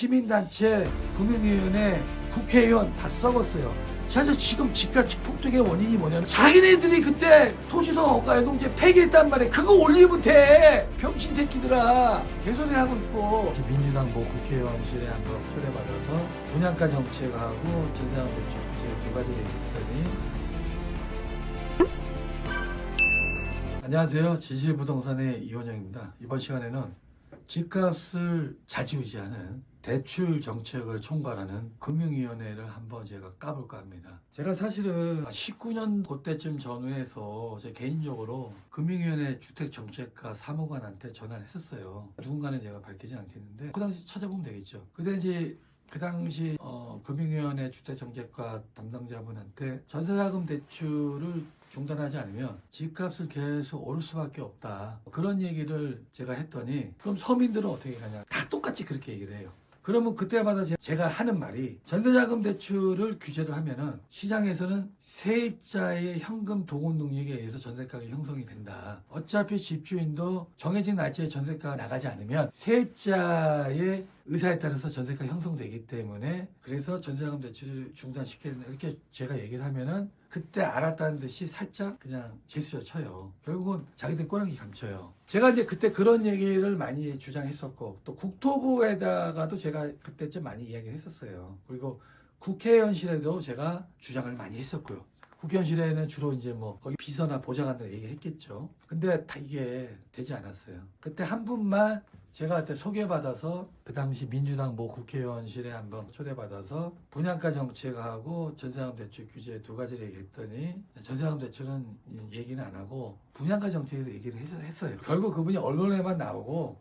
시민단체, 금융위원회, 국회의원 다 썩었어요. 사실 지금 집값 폭등의 원인이 뭐냐면 자기네들이 그때 토지성 어가연동제 폐기했단 말이야. 그거 올리면 돼. 병신 새끼들아. 개소리 하고 있고. 민주당 국회의원실에 한번 초대받아서 분양가 정책하고 진상한 대책 규제 두 가지를 얘기했더니. 안녕하세요. 진실부동산의 이원영입니다. 이번 시간에는 집값을 좌지우지하는 대출 정책을 총괄하는 금융위원회를 한번 제가 까볼까 합니다. 제가 사실은 19년 그때쯤 전후해서 제 개인적으로 금융위원회 주택정책과 사무관한테 전화를 했었어요. 누군가는 제가 밝히지 않겠는데 그 당시 찾아보면 되겠죠. 그 당시 금융위원회 주택정책과 담당자분한테 전세자금 대출을 중단하지 않으면 집값을 계속 오를 수밖에 없다. 그런 얘기를 제가 했더니 그럼 서민들은 어떻게 가냐. 다 똑같이 그렇게 얘기를 해요. 그러면 그때마다 제가 하는 말이 전세자금 대출을 규제를 하면은 시장에서는 세입자의 현금 동원 능력에 의해서 전세가가 형성이 된다. 어차피 집주인도 정해진 날짜에 전세가가 나가지 않으면 세입자의 의사에 따라서 전세가 형성되기 때문에 그래서 전세자금 대출을 중단시켜야 된다. 이렇게 제가 얘기를 하면은 그때 알았다는 듯이 살짝 그냥 제스처 쳐요. 결국은 자기들 꼬랑지 감춰요. 제가 이제 그때 그런 얘기를 많이 주장했었고 또 국토부에다가도 제가 그때쯤 많이 이야기를 했었어요. 그리고 국회의원실에도 제가 주장을 많이 했었고요. 국회의원실에는 주로 이제 거기 비서나 보좌관들 얘기했겠죠. 근데 다 이게 되지 않았어요. 그때 한 분만 제가 그때 소개받아서 그 당시 민주당 국회의원실에 한번 초대받아서 분양가 정책하고 전세자금 대출 규제 두 가지를 얘기했더니 전세자금 대출은 얘기는 안 하고 분양가 정책에서 얘기를 했어요. 결국 그분이 언론에만 나오고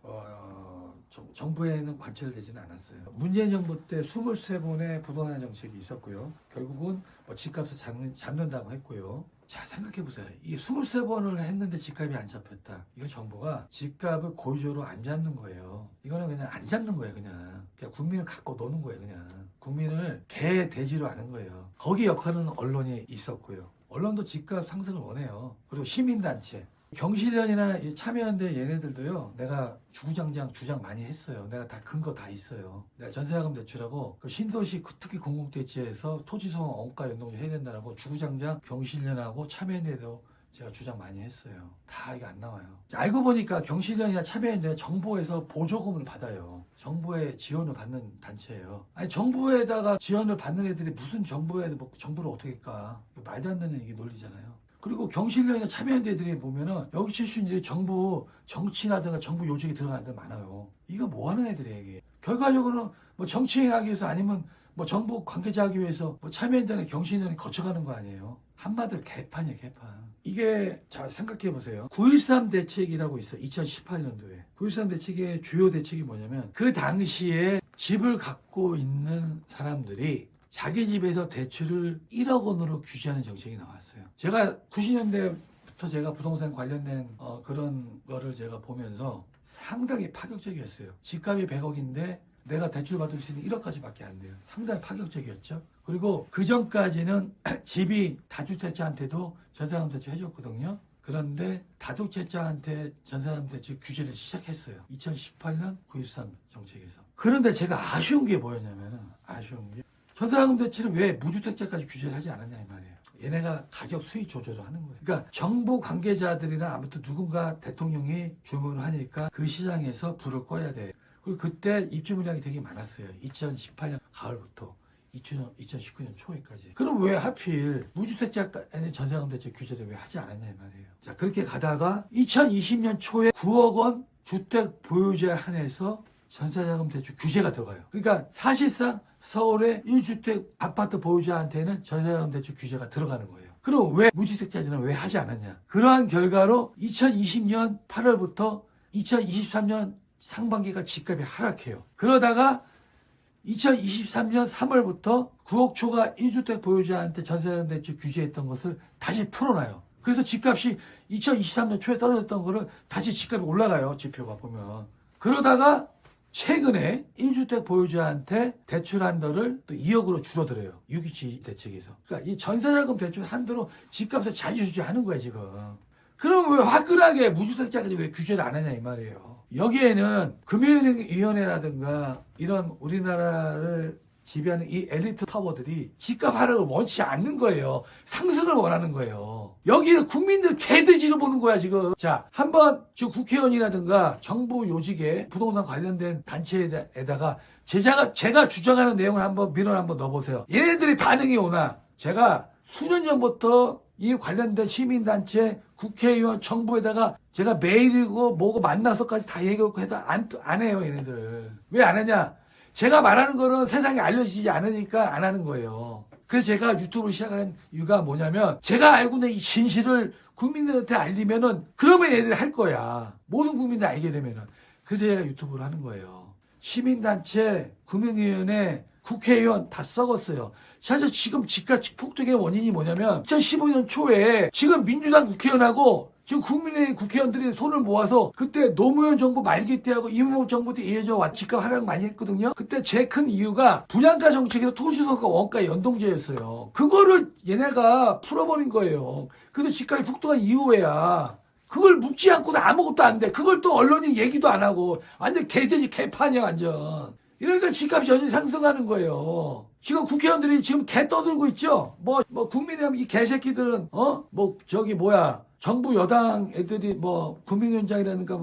정부에는 관철되지는 않았어요. 문재인 정부 때 23번의 부동산 정책이 있었고요. 결국은 집값을 잡는다고 했고요. 자, 생각해보세요. 이게 23번을 했는데 집값이 안 잡혔다. 이건 정부가 집값을 고의적으로 안 잡는 거예요. 이거는 그냥 안 잡는 거예요, 그냥 국민을 갖고 노는 거예요, 그냥. 국민을 개돼지로 하는 거예요. 거기 역할은 언론이 있었고요. 언론도 집값 상승을 원해요. 그리고 시민단체. 경실련이나 참여연대 얘네들도요, 내가 주구장창 주장 많이 했어요. 내가 다 근거 다 있어요. 내가 전세자금 대출하고 그 신도시 특히 공공대지에서 토지소송 원가 연동제 해야 된다라고 주구장창 경실련하고 참여연대도 제가 주장 많이 했어요. 다 이게 안 나와요. 알고 보니까 경실련이나 참여연대는 정부에서 보조금을 받아요. 정부의 지원을 받는 단체예요. 아니 정부에다가 지원을 받는 애들이 무슨 정부를 어떻게 까? 말도 안 되는 이게 논리잖아요. 그리고 경실련이나 참여연대들이 보면은 여기 출신들이 정부 정치나든가 정부 요직에 들어가는 애들 많아요. 이거 뭐 하는 애들이에요, 이게. 결과적으로는 정치인 하기 위해서 아니면 정부 관계자 하기 위해서 참여연대나 경실련이 거쳐가는 거 아니에요. 한마디로 개판이에요, 개판. 이게 잘 생각해 보세요. 9.13 대책이라고 있어. 2018년도에. 9.13 대책의 주요 대책이 뭐냐면 그 당시에 집을 갖고 있는 사람들이 자기 집에서 대출을 1억 원으로 규제하는 정책이 나왔어요. 제가 90년대부터 제가 부동산 관련된 그런 거를 제가 보면서 상당히 파격적이었어요. 집값이 100억인데 내가 대출 받을 수 있는 1억까지밖에 안 돼요. 상당히 파격적이었죠. 그리고 그 전까지는 집이 다주택자한테도 전세자금 대출 해줬거든요. 그런데 다주택자한테 전세자금 대출 규제를 시작했어요. 2018년 9.13 정책에서. 그런데 제가 아쉬운 게 뭐였냐면은 전세자금 대출은 왜 무주택자까지 규제를 하지 않았냐 이 말이에요. 얘네가 가격 수익 조절을 하는 거예요. 그러니까 정부 관계자들이나 아무튼 누군가 대통령이 주문을 하니까 그 시장에서 불을 꺼야 돼. 그리고 그때 입주 물량이 되게 많았어요. 2018년 가을부터 2019년 초에까지. 그럼 왜 하필 무주택자에는 전세자금 대출 규제를 왜 하지 않았냐 이 말이에요. 자, 그렇게 가다가 2020년 초에 9억 원 주택 보유자에 한해서 전세자금 대출 규제가 들어가요. 그러니까 사실상 서울의 1주택 아파트 보유자한테는 전세자금 대출 규제가 들어가는 거예요. 그럼 왜 무주택자들은 왜 하지 않았냐? 그러한 결과로 2020년 8월부터 2023년 상반기가 집값이 하락해요. 그러다가 2023년 3월부터 9억 초과 1주택 보유자한테 전세자금 대출 규제했던 것을 다시 풀어놔요. 그래서 집값이 2023년 초에 떨어졌던 거를 다시 집값이 올라가요. 지표가 보면. 그러다가 최근에 1주택 보유자한테 대출 한도를 또 2억으로 줄어들어요. 6.27 대책에서. 그러니까 이 전세자금 대출 한도로 집값을 자유유지하는 거야, 지금. 그럼 왜 화끈하게 무주택자까지 왜 규제를 안 하냐, 이 말이에요. 여기에는 금융위원회라든가 이런 우리나라를 지배하는 이 엘리트 파워들이 집값 하락을 원치 않는 거예요. 상승을 원하는 거예요. 여기는 국민들 개돼지로 보는 거야 지금. 자, 한번 지금 국회의원이라든가 정부 요직에 부동산 관련된 단체에다가 제가 주장하는 내용을 한번 민원 한번 넣어보세요. 얘네들이 반응이 오나. 제가 수년 전부터 이 관련된 시민단체, 국회의원, 정부에다가 제가 메일이고 뭐고 만나서까지 다 얘기하고 해도 안 해요, 얘네들. 왜 안 하냐? 제가 말하는 거는 세상에 알려지지 않으니까 안 하는 거예요. 그래서 제가 유튜브를 시작한 이유가 뭐냐면 제가 알고 있는 이 진실을 국민들한테 알리면은 그러면 얘네들이 할 거야. 모든 국민들이 알게 되면은. 그래서 제가 유튜브를 하는 거예요. 시민단체, 금융위원회, 국회의원 다 썩었어요. 사실 지금 집값 폭등의 원인이 뭐냐면 2015년 초에 지금 민주당 국회의원하고 지금 국민의 국회의원들이 손을 모아서 그때 노무현 정부 말기 때하고 이명박 정부 때 이어져 와 집값 하락 많이 했거든요. 그때 제일 큰 이유가 분양가 정책에서 토지소득과 원가 연동제였어요. 그거를 얘네가 풀어버린 거예요. 그래서 집값이 폭등한 이후에야 그걸 묻지 않고도 아무것도 안 돼. 그걸 또 언론이 얘기도 안 하고 완전 개돼지 개판이야 완전. 이러니까 집값이 연일 상승하는 거예요. 지금 국회의원들이 지금 개 떠들고 있죠? 국민의힘 이 개새끼들은, 정부 여당 애들이 금융위원장이라든가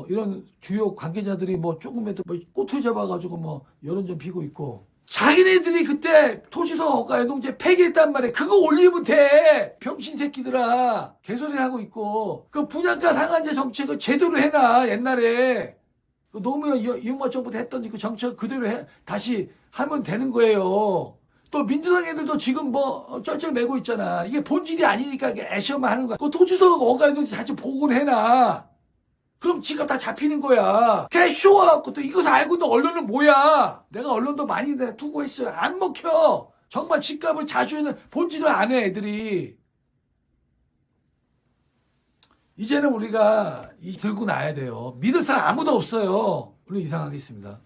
이런 주요 관계자들이 조금이라도 꼬투리 잡아가지고 여론 좀 피고 있고. 자기네들이 그때 토지소득 연동제 폐기했단 말이야. 그거 올리면 돼. 병신 새끼들아. 개소리를 하고 있고. 그 분양가 상한제 정책을 제대로 해놔, 옛날에. 노무현 이명박 정부 때 했던 그 정책 그대로 다시 하면 되는 거예요. 또 민주당 애들도 지금 쩔쩔 매고 있잖아. 이게 본질이 아니니까 애셔만 하는 거야. 그 토지소득 원가연동제 같이 보고해놔. 그럼 집값 다 잡히는 거야. 개쇼워갖고 또 이거 다 알고 있는 언론은 뭐야. 내가 언론도 많이 투고했어요. 안 먹혀. 정말 집값을 자주 해는 본질을 안 해 애들이. 이제는 우리가 들고 나야 돼요. 믿을 사람 아무도 없어요. 오늘 이상하겠습니다.